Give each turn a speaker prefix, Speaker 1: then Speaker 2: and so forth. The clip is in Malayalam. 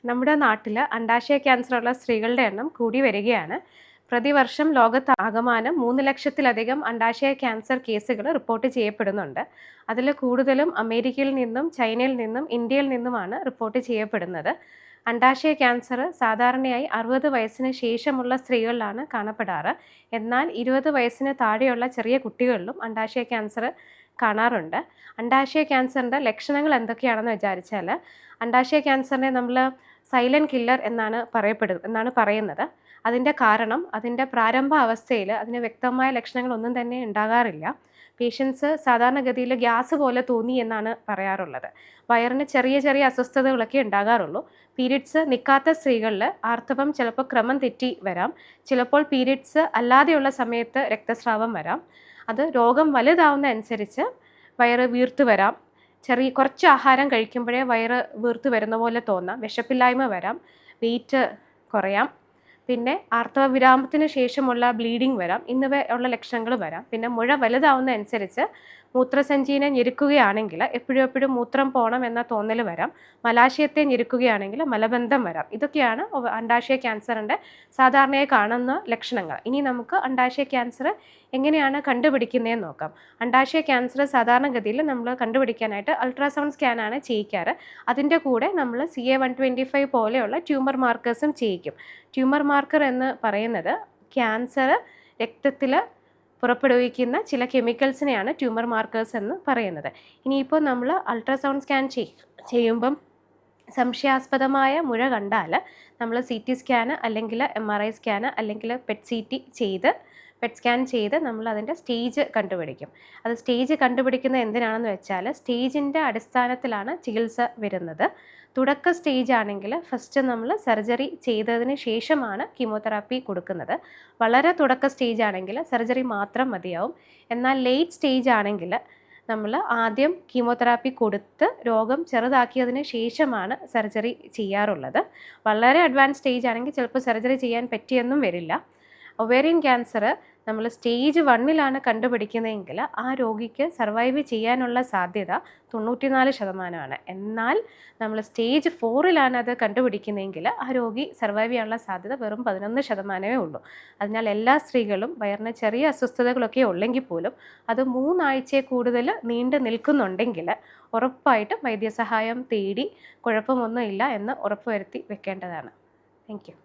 Speaker 1: നമ്മുടെ നാട്ടിൽ അണ്ഡാശയ ക്യാൻസറുള്ള സ്ത്രീകളുടെ എണ്ണം കൂടി വരികയാണ്. പ്രതിവർഷം ലോകത്താകമാനം 3 ലക്ഷത്തിലധികം അണ്ഡാശയ ക്യാൻസർ കേസുകൾ റിപ്പോർട്ട് ചെയ്യപ്പെടുന്നുണ്ട്. അതിൽ കൂടുതലും അമേരിക്കയിൽ നിന്നും ചൈനയിൽ നിന്നും ഇന്ത്യയിൽ നിന്നുമാണ് റിപ്പോർട്ട് ചെയ്യപ്പെടുന്നത്. അണ്ഡാശയ ക്യാൻസർ സാധാരണയായി 60 വയസ്സിന് ശേഷമുള്ള സ്ത്രീകളിലാണ് കാണപ്പെടാറ്. എന്നാൽ 20 വയസ്സിന് താഴെയുള്ള ചെറിയ കുട്ടികളിലും അണ്ഡാശയ ക്യാൻസർ കാണാറുണ്ട്. അണ്ഡാശയ ക്യാൻസറിൻ്റെ ലക്ഷണങ്ങൾ എന്തൊക്കെയാണെന്ന് വിചാരിച്ചാൽ, അണ്ഡാശയ ക്യാൻസറിനെ നമ്മൾ സൈലൻറ്റ് കില്ലർ എന്നാണ് പറയുന്നത്. അതിൻ്റെ കാരണം അതിൻ്റെ പ്രാരംഭ അവസ്ഥയിൽ അതിന് വ്യക്തമായ ലക്ഷണങ്ങളൊന്നും തന്നെ ഉണ്ടാകാറില്ല. പേഷ്യൻസ് സാധാരണഗതിയിൽ ഗ്യാസ് പോലെ തോന്നി എന്നാണ് പറയാറുള്ളത്. വയറിന് ചെറിയ ചെറിയ അസ്വസ്ഥതകളൊക്കെ ഉണ്ടാകാറുള്ളൂ. പീരിയഡ്സ് നിൽക്കാത്ത സ്ത്രീകളിൽ ആർത്തവം ചിലപ്പോൾ ക്രമം തെറ്റി വരാം. ചിലപ്പോൾ പീരിയഡ്സ് അല്ലാതെയുള്ള സമയത്ത് രക്തസ്രാവം വരാം. അത് രോഗം വലുതാവുന്ന അനുസരിച്ച് വയറ് വീർത്ത് വരാം. കുറച്ച് ആഹാരം കഴിക്കുമ്പോഴേ വയറ് വീർത്ത് വരുന്ന പോലെ തോന്നാം. വിശപ്പില്ലായ്മ വരാം. വെയിറ്റ് കുറയാം. പിന്നെ ആർത്തവ വിരാമത്തിന് ശേഷമുള്ള ബ്ലീഡിങ് വരാം. എന്നിവയുള്ള ലക്ഷണങ്ങൾ വരാം. പിന്നെ മുഴ വലുതാവുന്ന അനുസരിച്ച് മൂത്രസഞ്ചിനെ ഞെരുക്കുകയാണെങ്കിൽ എപ്പോഴും മൂത്രം പോകണം എന്ന തോന്നൽ വരാം. മലാശയത്തെ ഞെരുക്കുകയാണെങ്കിൽ മലബന്ധം വരാം. ഇതൊക്കെയാണ് അണ്ഡാശയ ക്യാൻസറിൻ്റെ സാധാരണയായി കാണുന്ന ലക്ഷണങ്ങൾ. ഇനി നമുക്ക് അണ്ഡാശയ ക്യാൻസർ എങ്ങനെയാണ് കണ്ടുപിടിക്കുന്നതെന്ന് നോക്കാം. അണ്ഡാശയ ക്യാൻസർ സാധാരണഗതിയിൽ നമ്മൾ കണ്ടുപിടിക്കാനായിട്ട് അൾട്രാസൗണ്ട് സ്കാനാണ് ചെയ്യിക്കാറ്. അതിൻ്റെ കൂടെ നമ്മൾ CA-125 പോലെയുള്ള ട്യൂമർ മാർക്കേഴ്സും ചെയ്യിക്കും. ട്യൂമർ മാർക്കർ എന്ന് പറയുന്നത് ക്യാൻസർ രക്തത്തിൽ പുറപ്പെടുവിക്കുന്ന ചില കെമിക്കൽസിനെയാണ് ട്യൂമർ മാർക്കേഴ്സ് എന്ന് പറയുന്നത്. ഇനിയിപ്പോൾ നമ്മൾ അൾട്രാസൗണ്ട് സ്കാൻ ചെയ്യുമ്പം സംശയാസ്പദമായ മുഴ കണ്ടാൽ നമ്മൾ CT സ്കാന് അല്ലെങ്കിൽ MRI സ്കാന് അല്ലെങ്കിൽ പെറ്റ് സ്കാൻ ചെയ്ത് നമ്മൾ അതിൻ്റെ സ്റ്റേജ് കണ്ടുപിടിക്കും. അത് സ്റ്റേജ് കണ്ടുപിടിക്കുന്നത് എന്തിനാണെന്ന് വെച്ചാൽ, സ്റ്റേജിൻ്റെ അടിസ്ഥാനത്തിലാണ് ചികിത്സ വരുന്നത്. തുടക്ക സ്റ്റേജ് ആണെങ്കിൽ ഫസ്റ്റ് നമ്മൾ സർജറി ചെയ്തതിന് ശേഷമാണ് കീമോതെറാപ്പി കൊടുക്കുന്നത്. വളരെ തുടക്ക സ്റ്റേജ് ആണെങ്കിൽ സർജറി മാത്രം മതിയാവും. എന്നാൽ ലേറ്റ് സ്റ്റേജ് ആണെങ്കിൽ നമ്മൾ ആദ്യം കീമോതെറാപ്പി കൊടുത്ത് രോഗം ചെറുതാക്കിയതിന് ശേഷമാണ് സർജറി ചെയ്യാറുള്ളത്. വളരെ അഡ്വാൻസ് സ്റ്റേജ് ആണെങ്കിൽ ചിലപ്പോൾ സർജറി ചെയ്യാൻ പറ്റിയെന്നും വരില്ല. ഒവേറിയൻ ക്യാൻസർ നമ്മൾ സ്റ്റേജ് 1 കണ്ടുപിടിക്കുന്നതെങ്കിൽ ആ രോഗിക്ക് സർവൈവ് ചെയ്യാനുള്ള സാധ്യത 94%. എന്നാൽ നമ്മൾ സ്റ്റേജ് 4 അത് കണ്ടുപിടിക്കുന്നതെങ്കിൽ ആ രോഗി സർവൈവ് ചെയ്യാനുള്ള സാധ്യത വെറും 11% ഉള്ളൂ. അതിനാൽ എല്ലാ സ്ത്രീകളും വയറിന് ചെറിയ അസ്വസ്ഥതകളൊക്കെ ഉള്ളെങ്കിൽ പോലും അത് 3 ആഴ്ചയിൽ കൂടുതൽ നീണ്ടു നിൽക്കുന്നുണ്ടെങ്കിൽ ഉറപ്പായിട്ടും വൈദ്യസഹായം തേടി കുഴപ്പമൊന്നുമില്ല എന്ന് ഉറപ്പുവരുത്തി വെക്കേണ്ടതാണ്. Thank U.